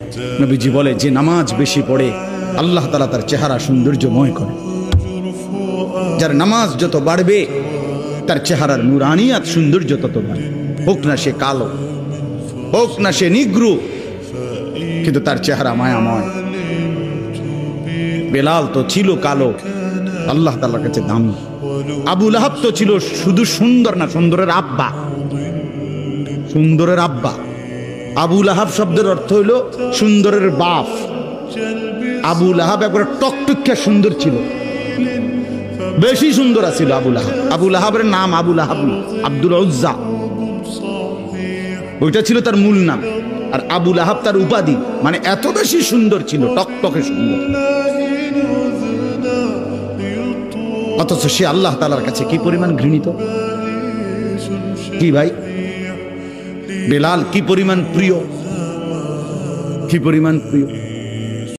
নবীজি বলে যে নামাজ বেশি পড়ে আল্লাহ তাআলা তার চেহারা সৌন্দর্যময় করে। যার নামাজ যত বাড়বে তার চেহারার নুরানিয়াত সৌন্দর্য তত বাড়বে। হোক না সে কালো, হোক না সে নিগ্রু, কিন্তু তার চেহারা মায়াময়। বেলাল তো ছিল কালো, আল্লাহ তাআলার কাছে দামি। আবু লাহাব তো ছিল শুধু সুন্দর না, সুন্দরের আব্বা, সুন্দরের আব্বা। আবু লাহাব শব্দের অর্থ হইল সুন্দরের বাপ। আবু লাহাব একবার টকটকিয়া সুন্দর ছিল, বেশি সুন্দর ছিল আবু লাহাব। আবু লাহাবের নাম আবু লাহাব না, আব্দুল উজ্জা, ওইটা ছিল তার মূল নাম। আর আবু লাহাব তার উপাধি, মানে এত বেশি সুন্দর ছিল, টকটকে সুন্দর। অথচ সে আল্লাহ তাআলার কাছে কি পরিমাণ ঘৃণিত। কি ভাই, বেলাল কি পরিমাণ প্রিয়, কি পরিমাণ প্রিয়।